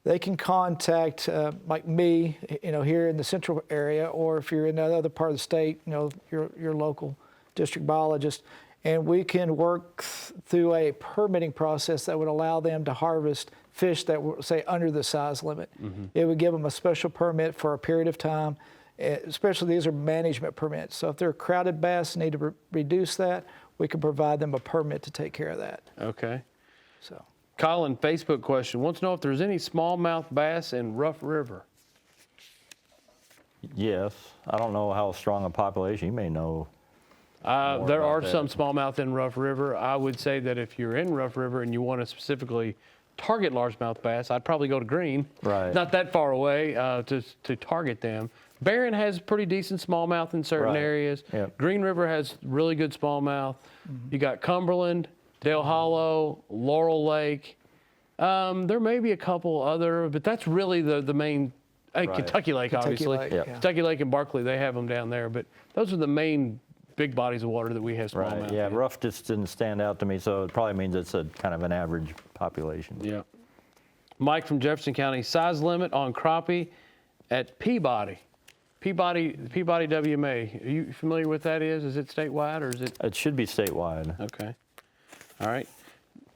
they can contact like me, here in the central area, or if you're in another part of the state, your local district biologist, and we can work through a permitting process that would allow them to harvest fish that were, say, under the size limit. It would give them a special permit for a period of time. Especially these are management permits. So if they're crowded bass and need to reduce that, we can provide them a permit to take care of that. Okay. So, Colin, Facebook question, wants to know if there's any smallmouth bass in Rough River. Yes. I don't know how strong a population. You may know. There are that. some smallmouth in Rough River. I would say that if you're in Rough River and you want to specifically target largemouth bass, I'd probably go to Green. Right. Not that far away to target them. Barron has pretty decent smallmouth in certain areas. Yep. Green River has really good smallmouth. You got Cumberland, Dale Hollow, Laurel Lake. There may be a couple other, but that's really the main. Kentucky Lake, obviously. Lake, Kentucky Lake and Barkley, they have them down there. But those are the main big bodies of water that we have smallmouth. Right. Yeah. in. Rough just didn't stand out to me, so it probably means it's a kind of an average population. Yeah. Mike from Jefferson County, size limit on crappie at Peabody. Peabody WMA. Are you familiar with that is? Is it statewide or is it? It should be statewide. Okay. All right.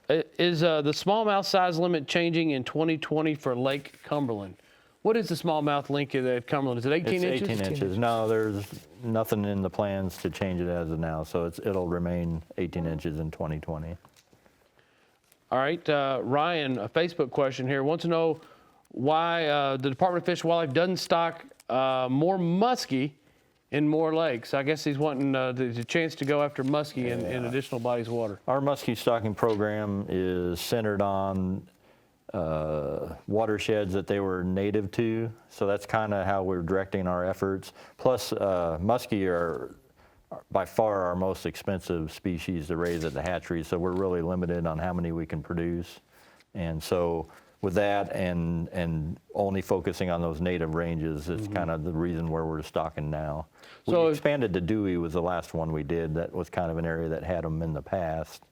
Is the smallmouth size limit changing in 2020 for Lake Cumberland? What is the smallmouth link at Cumberland? Is it 18 It's inches? 18 inches. No, there's nothing in the plans to change it as of now, so it'll remain 18 inches in 2020. All right. Ryan, a Facebook question here, wants to know why the Department of Fish and Wildlife doesn't stock more muskie in more lakes. I guess he's wanting the chance to go after muskie in additional bodies of water. Our muskie stocking program is centered on watersheds that they were native to, so that's kind of how we're directing our efforts. Plus, muskie are by far our most expensive species to raise at the hatchery, so we're really limited on how many we can produce. And so with that and only focusing on those native ranges is kind of the reason where we're stocking now. So we expanded to Dewey was the last one we did. That was kind of an area that had them in the past.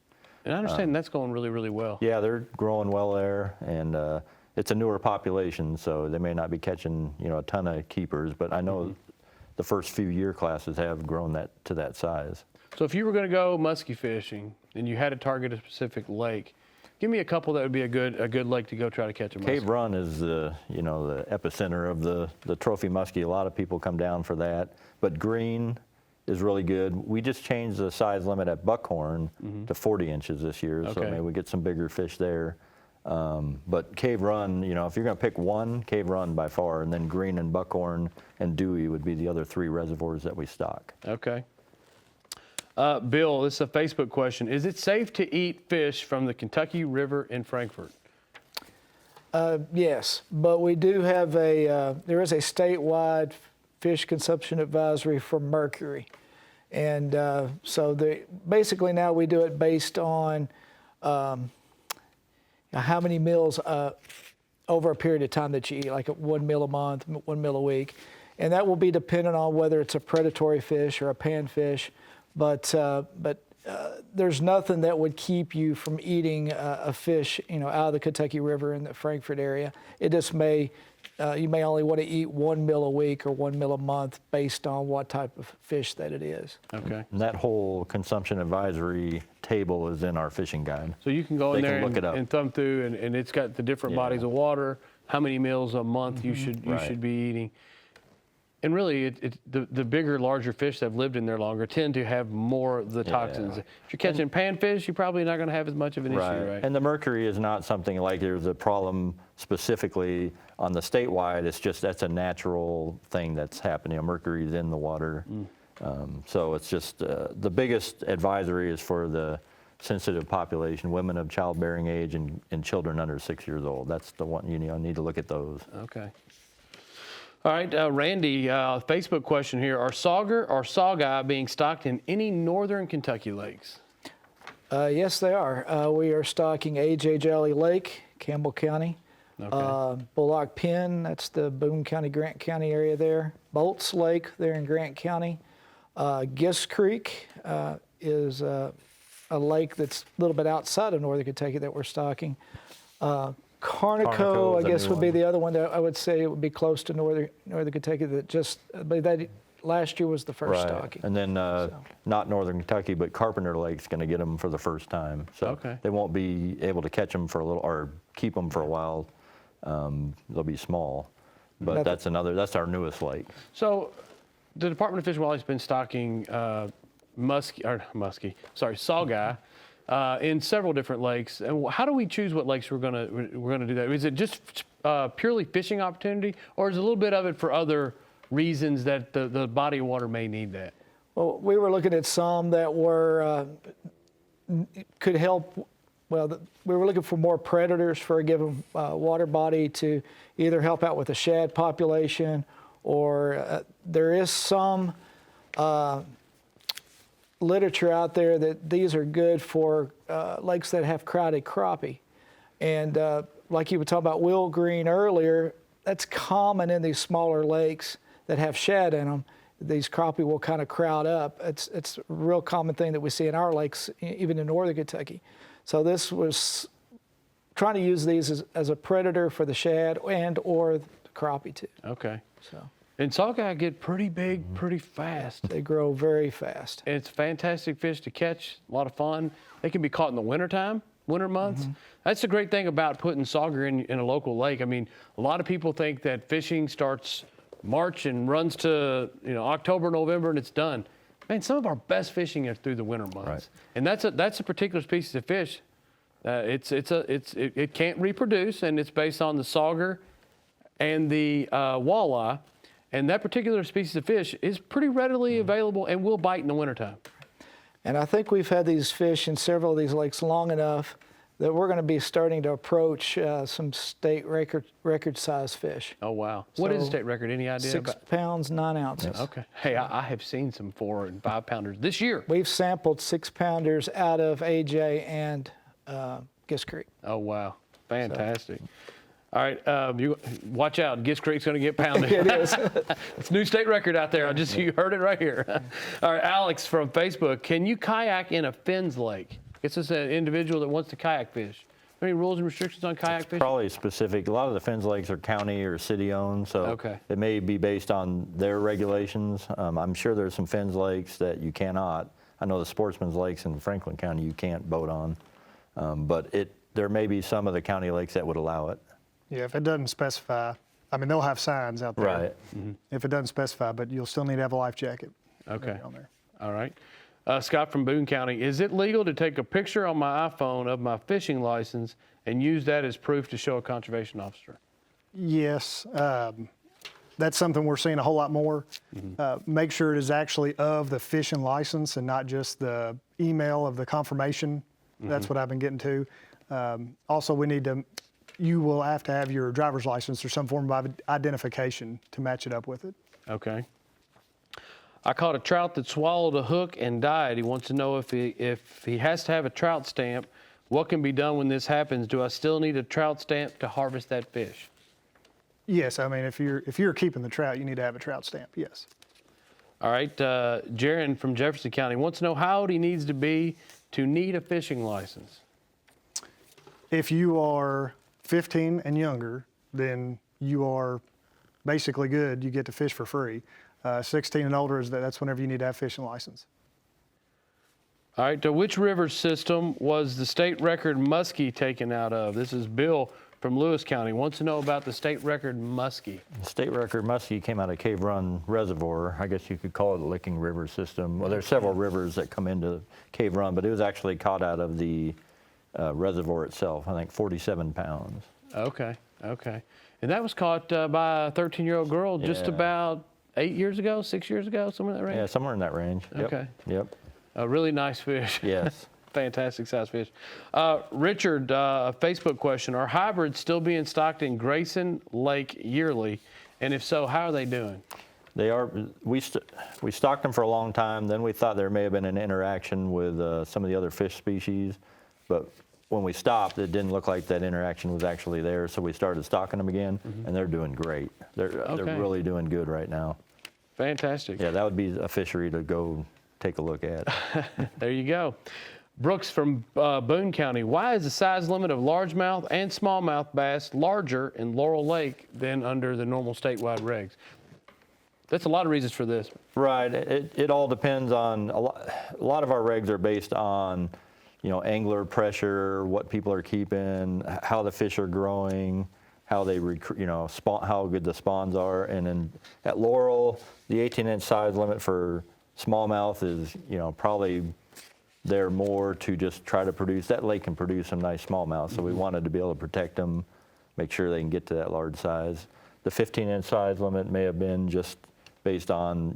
And I understand that's going really, really well. Yeah, they're growing well there, and it's a newer population, so they may not be catching a ton of keepers, but I know the first few year classes have grown that to that size. So if you were going to go muskie fishing and you had to target a specific lake, give me a couple that would be a good lake to go try to catch a muskie. Cave Run is the the epicenter of the trophy muskie. A lot of people come down for that, but Green is really good. We just changed the size limit at Buckhorn to 40 inches this year, so maybe we get some bigger fish there. But Cave Run, if you're going to pick one, Cave Run by far, and then Green and Buckhorn and Dewey would be the other three reservoirs that we stock. Okay. Bill, this is a Facebook question. Is it safe to eat fish from the Kentucky River in Frankfort? Yes, but we do have there is a statewide fish consumption advisory for mercury. And so basically now we do it based on how many meals over a period of time that you eat, like 1 meal a month, 1 meal a week. And that will be dependent on whether it's a predatory fish or a panfish. But there's nothing that would keep you from eating a fish, out of the Kentucky River in the Frankfort area. It just may you may only want to eat 1 meal a week or 1 meal a month based on what type of fish that it is. Okay. And that whole consumption advisory table is in our fishing guide. So you can go in They can there look it up. and thumb through, and it's got the different Yeah. bodies of water, how many meals a month you should Right. be eating. And really, the bigger, larger fish that have lived in there longer tend to have more of the toxins. If you're catching panfish, you're probably not going to have as much of an issue, right? And the mercury is not something like there's a problem specifically on the statewide. It's just that's a natural thing that's happening. Mercury is in the water. So it's just the biggest advisory is for the sensitive population, women of childbearing age and children under 6 years old. That's the one, you need to look at those. Okay. All right, Randy, Facebook question here. Are sauger or saugeye being stocked in any northern Kentucky lakes? Yes, they are. We are stocking A.J. Jelly Lake, Campbell County. Okay. Bullock Pen, that's the Boone County, Grant County area there. Bolts Lake there in Grant County. Gist Creek is a lake that's a little bit outside of northern Kentucky that we're stocking. Carnico, is I a guess, new would be one. the other one that I would say it would be close to northern Kentucky that just, but that last year was the first stocking. And then not northern Kentucky, but Carpenter Lake's going to get them for the first time. So Okay. they won't be able to catch them for a little or keep them for a while. They'll be small. But that's our newest lake. So the Department of Fish and Wildlife has been stocking saugeye in several different lakes. And how do we choose what lakes we're gonna do that? Is it just purely fishing opportunity, or is a little bit of it for other reasons that the body of water may need that? Well, we were looking at some that were could help. Well, we were looking for more predators for a given water body to either help out with the shad population, or there is some literature out there that these are good for lakes that have crowded crappie. And like you were talking about wheel green earlier, that's common in these smaller lakes that have shad in them. These crappie will kind of crowd up. It's a real common thing that we see in our lakes, even in northern Kentucky. So this was trying to use these as a predator for the shad and or the crappie too. Okay. So And saugeye get pretty big pretty fast. they grow very fast. It's fantastic fish to catch, a lot of fun. They can be caught in the wintertime, winter months. That's the great thing about putting sauger in a local lake. I mean, a lot of people think that fishing starts March and runs to October, November, and it's done. Man, some of our best fishing is through the winter months. Right. And that's a particular species of fish. It can't reproduce, and it's based on the sauger and the walleye. And that particular species of fish is pretty readily available and will bite in the wintertime. And I think we've had these fish in several of these lakes long enough that we're going to be starting to approach some state record size fish. Oh, wow. What is So, state record? Any idea? 6 pounds, 9 ounces. Okay. Hey, I have seen some 4 and 5 pounders this year. We've sampled 6 pounders out of AJ and Gist Creek. Oh, wow. Fantastic. All right, you watch out. Gist Creek's going to get pounded. It is. It's a new state record out there. You heard it right here. All right, Alex from Facebook. Can you kayak in a Fins lake? This is an individual that wants to kayak fish. Are there any rules and restrictions on kayak fishing? Probably specific. A lot of the Fins lakes are county or city owned, so Okay. it may be based on their regulations. I'm sure there's some Fins lakes that you cannot. I know the Sportsman's Lakes in Franklin County you can't boat on, but there may be some of the county lakes that would allow it. Yeah, if it doesn't specify, I mean, they'll have signs out there. Right. If it doesn't specify, but you'll still need to have a life jacket. Okay. On there. All right. Scott from Boone County. Is it legal to take a picture on my iPhone of my fishing license and use that as proof to show a conservation officer? Yes, that's something we're seeing a whole lot more. Make sure it is actually of the fishing license and not just the email of the confirmation. That's what I've been getting to. Also, you will have to have your driver's license or some form of identification to match it up with it. Okay. I caught a trout that swallowed a hook and died. He wants to know if he has to have a trout stamp, what can be done when this happens? Do I still need a trout stamp to harvest that fish? Yes, I mean, if you're keeping the trout, you need to have a trout stamp, yes. All right, Jaron from Jefferson County wants to know how old he needs to be to need a fishing license. If you are 15 and younger, then you are basically good. You get to fish for free. 16 and older, that's whenever you need to have a fishing license. All right, to which river system was the state record muskie taken out of? This is Bill from Lewis County. Wants to know about the state record muskie. The state record muskie came out of Cave Run Reservoir. I guess you could call it a Licking River system. Well, there's several rivers that come into Cave Run, but it was actually caught out of the reservoir itself, I think 47 pounds. Okay, okay. And that was caught by a 13-year-old girl just Yeah. about 8 years ago, 6 years ago, somewhere in that range? Yeah, somewhere in that range. Yep. Okay. Yep. A really nice fish. Yes. Fantastic size fish. Richard, a Facebook question. Are hybrids still being stocked in Grayson Lake yearly? And if so, how are they doing? They are. We stocked them for a long time. Then we thought there may have been an interaction with some of the other fish species, but when we stopped, it didn't look like that interaction was actually there. So we started stocking them again, and they're doing great. They're really doing good right now. Fantastic. Yeah, that would be a fishery to go take a look at. There you go. Brooks from Boone County. Why is the size limit of largemouth and smallmouth bass larger in Laurel Lake than under the normal statewide regs? That's a lot of reasons for this. Right. It all depends on a lot of our regs are based on, angler pressure, what people are keeping, how the fish are growing, how they how good the spawns are. And then at Laurel, the 18-inch size limit for smallmouth is, probably there more to just try to produce. That lake can produce some nice smallmouth, so we wanted to be able to protect them, make sure they can get to that large size. The 15-inch size limit may have been just based on,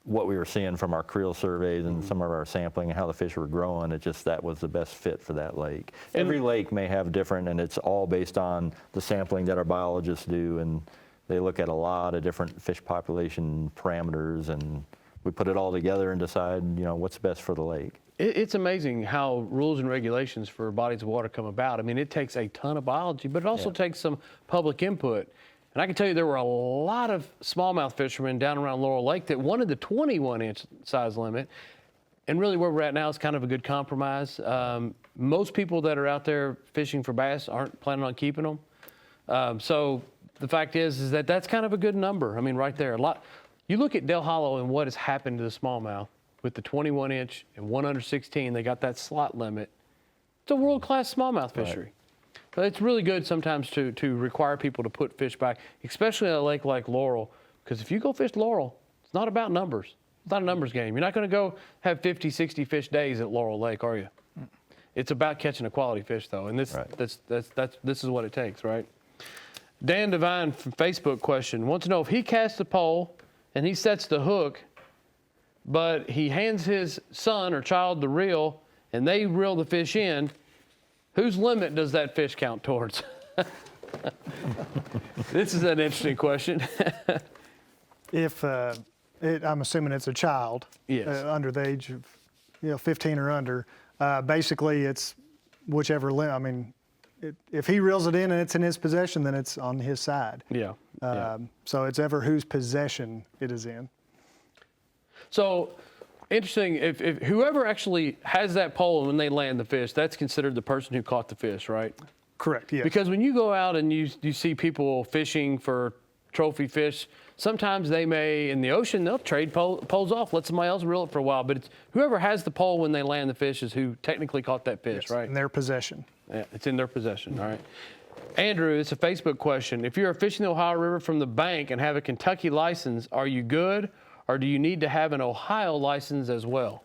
what we were seeing from our creel surveys and some of our sampling and how the fish were growing. That was the best fit for that lake. Every lake may have different, and it's all based on the sampling that our biologists do, and they look at a lot of different fish population parameters, and we put it all together and decide, what's best for the lake. It's amazing how rules and regulations for bodies of water come about. I mean, it takes a ton of biology, but it also takes some public input. And I can tell you there were a lot of smallmouth fishermen down around Laurel Lake that wanted the 21-inch size limit. And really where we're at now is kind of a good compromise. Most people that are out there fishing for bass aren't planning on keeping them. So the fact is that that's kind of a good number. I mean, right there. You look at Del Hollow and what has happened to the smallmouth with the 21-inch and 1 under 16, they got that slot limit. It's a world-class smallmouth fishery. Right. But it's really good sometimes to require people to put fish back, especially at a lake like Laurel, because if you go fish Laurel, it's not about numbers. It's not a numbers game. You're not going to go have 50, 60 fish days at Laurel Lake, are you? It's about catching a quality fish, though, and this is what it takes, right? Dan Devine from Facebook question wants to know if he casts the pole and he sets the hook, but he hands his son or child the reel and they reel the fish in, whose limit does that fish count towards? This is an interesting question. If I'm assuming it's a child, yes, under the age of 15 or under, basically it's whichever limit. I mean, if he reels it in and it's in his possession, then it's on his side. Yeah. So it's ever whose possession it is in. So interesting, if whoever actually has that pole when they land the fish, that's considered the person who caught the fish, right? Correct, yes. Because when you go out and you see people fishing for trophy fish, sometimes they may, in the ocean, they'll trade poles off, let somebody else reel it for a while, but it's whoever has the pole when they land the fish is who technically caught that fish, yes, right? In their possession. Yeah, it's in their possession, all right. Andrew, it's a Facebook question. If you're fishing the Ohio River from the bank and have a Kentucky license, are you good, or do you need to have an Ohio license as well?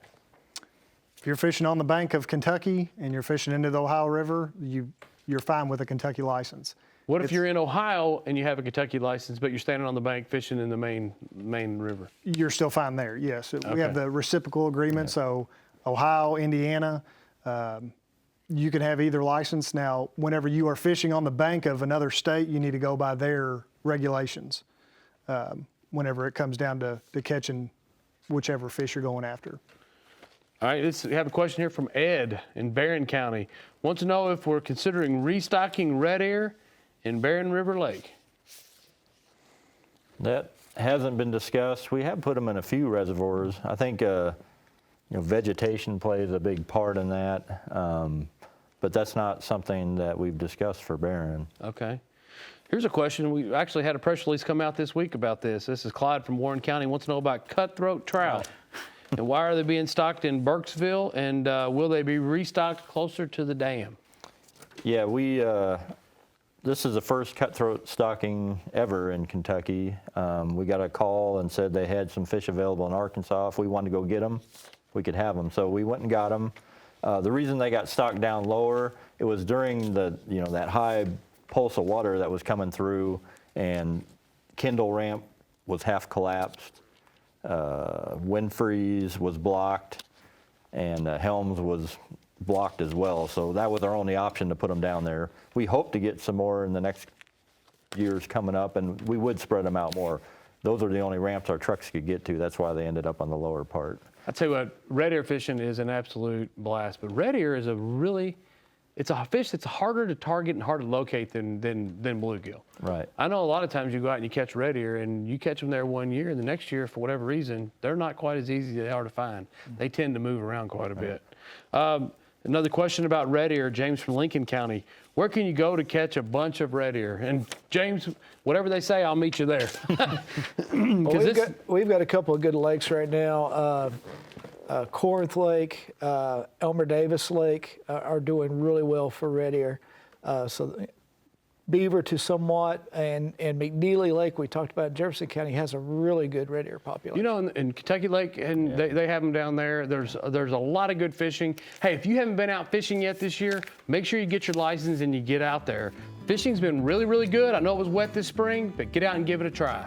If you're fishing on the bank of Kentucky and you're fishing into the Ohio River, you're fine with a Kentucky license. What if you're in Ohio and you have a Kentucky license, but you're standing on the bank fishing in the main river? You're still fine there, yes. Okay. We have the reciprocal agreement, so Ohio, Indiana, you can have either license. Now, whenever you are fishing on the bank of another state, you need to go by their regulations whenever it comes down to catching whichever fish you're going after. All right, we have a question here from Ed in Barron County. Wants to know if we're considering restocking red ear in Barron River Lake. That hasn't been discussed. We have put them in a few reservoirs. I think vegetation plays a big part in that, but that's not something that we've discussed for Barron. Okay. Here's a question. We actually had a press release come out this week about this. This is Clyde from Warren County. Wants to know about cutthroat trout. And why are they being stocked in Burkesville? And will they be restocked closer to the dam? Yeah, this is the first cutthroat stocking ever in Kentucky. We got a call and said they had some fish available in Arkansas. If we wanted to go get them, we could have them. So we went and got them. The reason they got stocked down lower, it was during that high pulse of water that was coming through, and Kendall Ramp was half collapsed. Wind freeze was blocked, and Helms was blocked as well. So that was our only option to put them down there. We hope to get some more in the next years coming up, and we would spread them out more. Those are the only ramps our trucks could get to. That's why they ended up on the lower part. I tell you what, red ear fishing is an absolute blast, but red ear is it's a fish that's harder to target and hard to locate than bluegill. Right. I know a lot of times you go out and you catch red ear, and you catch them there one year, and the next year, for whatever reason, they're not quite as easy as they are to find. They tend to move around quite a bit. Another question about red ear, James from Lincoln County. Where can you go to catch a bunch of red ear? And James, whatever they say, I'll meet you there. Well, we've got a couple of good lakes right now. Corinth Lake, Elmer Davis Lake are doing really well for red ear. So Beaver to somewhat, and McNeely Lake, we talked about, Jefferson County has a really good red ear population. You know, in Kentucky Lake, and they have them down there, there's a lot of good fishing. Hey, if you haven't been out fishing yet this year, make sure you get your license and you get out there. Fishing's been really, really good. I know it was wet this spring, but get out and give it a try.